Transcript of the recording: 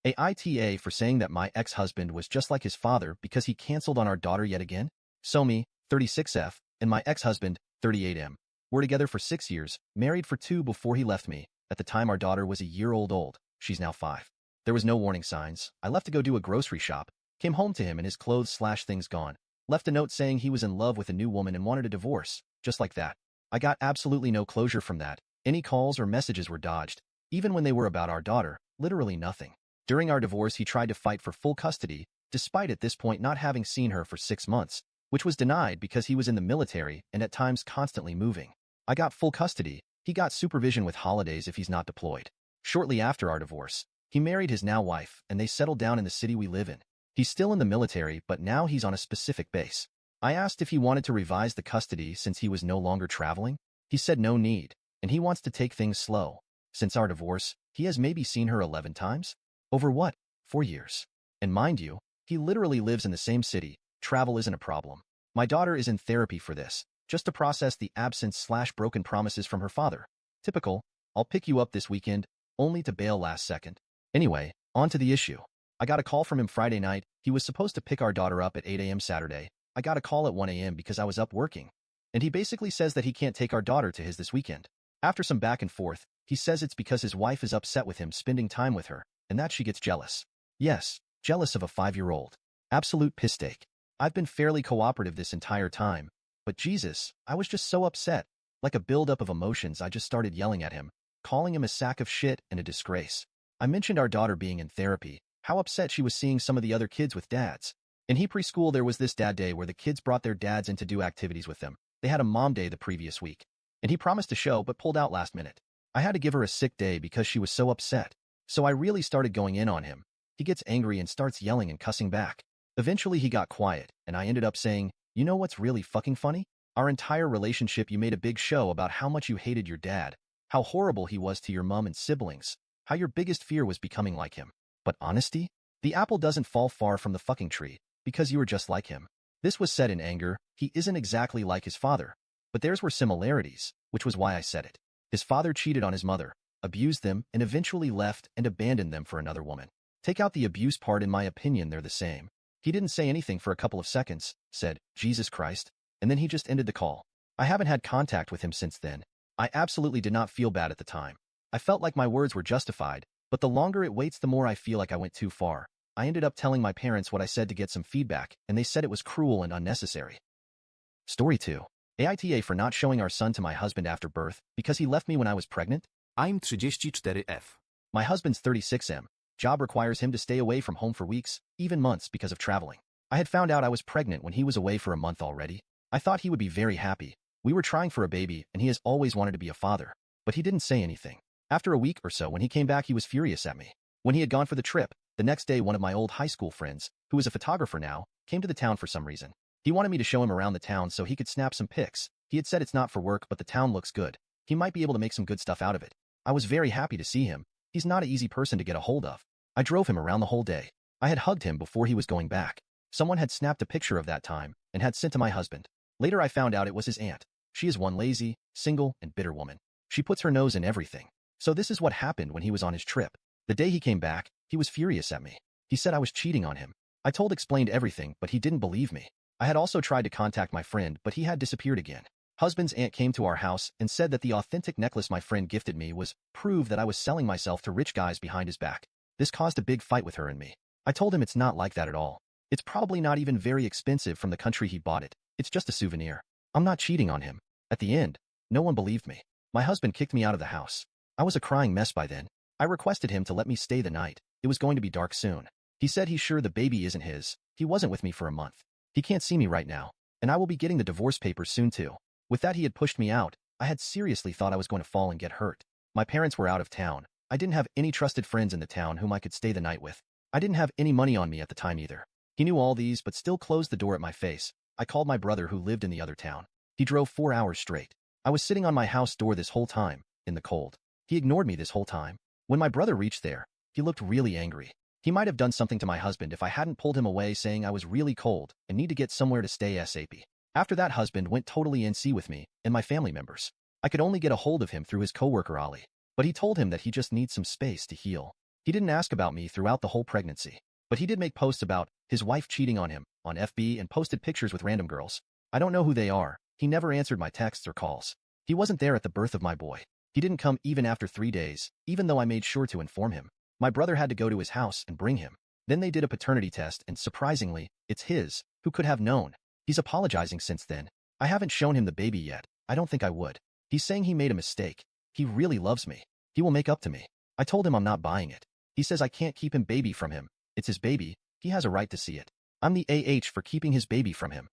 AITA for saying that my ex-husband was just like his father because he canceled on our daughter yet again? So me, 36F, and my ex-husband, 38M, were together for 6 years, married for 2 before he left me. At the time our daughter was a year old. She's now 5. There was no warning signs. I left to go do a grocery shop, came home to him and his clothes/things gone, left a note saying he was in love with a new woman and wanted a divorce, just like that. I got absolutely no closure from that. Any calls or messages were dodged. Even when they were about our daughter, literally nothing. During our divorce, he tried to fight for full custody, despite at this point not having seen her for 6 months, which was denied because he was in the military and at times constantly moving. I got full custody. He got supervision with holidays if he's not deployed. Shortly after our divorce, he married his now wife and they settled down in the city we live in. He's still in the military, but now he's on a specific base. I asked if he wanted to revise the custody since he was no longer traveling. He said no need, and he wants to take things slow. Since our divorce, he has maybe seen her 11 times? Over what? 4 years. And mind you, he literally lives in the same city. Travel isn't a problem. My daughter is in therapy for this, just to process the absence/broken promises from her father. Typical, I'll pick you up this weekend, only to bail last second. Anyway, on to the issue. I got a call from him Friday night. He was supposed to pick our daughter up at 8 a.m. Saturday. I got a call at 1 a.m. because I was up working. And he basically says that he can't take our daughter to his this weekend. After some back and forth, he says it's because his wife is upset with him spending time with her, and that she gets jealous. Yes, jealous of a 5-year-old. Absolute piss-take. I've been fairly cooperative this entire time, but Jesus, I was just so upset. Like a buildup of emotions, I just started yelling at him, calling him a sack of shit and a disgrace. I mentioned our daughter being in therapy, how upset she was seeing some of the other kids with dads. In preschool there was this dad day where the kids brought their dads in to do activities with them. They had a mom day the previous week, and he promised to show but pulled out last minute. I had to give her a sick day because she was so upset. So I really started going in on him. He gets angry and starts yelling and cussing back. Eventually he got quiet, and I ended up saying, you know what's really fucking funny? Our entire relationship you made a big show about how much you hated your dad, how horrible he was to your mom and siblings, how your biggest fear was becoming like him. But honesty? The apple doesn't fall far from the fucking tree, because you were just like him. This was said in anger. He isn't exactly like his father, but theirs were similarities, which was why I said it. His father cheated on his mother, abused them, and eventually left and abandoned them for another woman. Take out the abuse part, in my opinion, they're the same. He didn't say anything for a couple of seconds, said, Jesus Christ, and then he just ended the call. I haven't had contact with him since then. I absolutely did not feel bad at the time. I felt like my words were justified, but the longer it waits, the more I feel like I went too far. I ended up telling my parents what I said to get some feedback, and they said it was cruel and unnecessary. Story 2. AITA for not showing our son to my husband after birth because he left me when I was pregnant? I'm 34F. My husband's 36M. Job requires him to stay away from home for weeks, even months because of traveling. I had found out I was pregnant when he was away for a month already. I thought he would be very happy. We were trying for a baby and he has always wanted to be a father, but he didn't say anything. After a week or so when he came back, he was furious at me. When he had gone for the trip, the next day one of my old high school friends, who is a photographer now, came to the town for some reason. He wanted me to show him around the town so he could snap some pics. He had said it's not for work, but the town looks good. He might be able to make some good stuff out of it. I was very happy to see him. He's not an easy person to get a hold of. I drove him around the whole day. I had hugged him before he was going back. Someone had snapped a picture of that time and had sent to my husband. Later I found out it was his aunt. She is one lazy, single, and bitter woman. She puts her nose in everything. So this is what happened when he was on his trip. The day he came back, he was furious at me. He said I was cheating on him. I explained everything, but he didn't believe me. I had also tried to contact my friend, but he had disappeared again. Husband's aunt came to our house and said that the authentic necklace my friend gifted me was proof that I was selling myself to rich guys behind his back. This caused a big fight with her and me. I told him it's not like that at all. It's probably not even very expensive from the country he bought it. It's just a souvenir. I'm not cheating on him. At the end, no one believed me. My husband kicked me out of the house. I was a crying mess by then. I requested him to let me stay the night. It was going to be dark soon. He said he's sure the baby isn't his. He wasn't with me for a month. He can't see me right now, and I will be getting the divorce papers soon too. With that, he had pushed me out. I had seriously thought I was going to fall and get hurt. My parents were out of town. I didn't have any trusted friends in the town whom I could stay the night with. I didn't have any money on me at the time either. He knew all these but still closed the door at my face. I called my brother who lived in the other town. He drove 4 hours straight. I was sitting on my house door this whole time, in the cold. He ignored me this whole time. When my brother reached there, he looked really angry. He might have done something to my husband if I hadn't pulled him away saying I was really cold and need to get somewhere to stay ASAP. After that, husband went totally NC with me and my family members. I could only get a hold of him through his coworker Ali, but he told him that he just needs some space to heal. He didn't ask about me throughout the whole pregnancy. But he did make posts about his wife cheating on him on FB and posted pictures with random girls. I don't know who they are. He never answered my texts or calls. He wasn't there at the birth of my boy. He didn't come even after 3 days, even though I made sure to inform him. My brother had to go to his house and bring him. Then they did a paternity test and surprisingly, it's his. Who could have known? He's apologizing since then. I haven't shown him the baby yet. I don't think I would. He's saying he made a mistake. He really loves me. He will make up to me. I told him I'm not buying it. He says I can't keep him baby from him. It's his baby. He has a right to see it. I'm the AH for keeping his baby from him.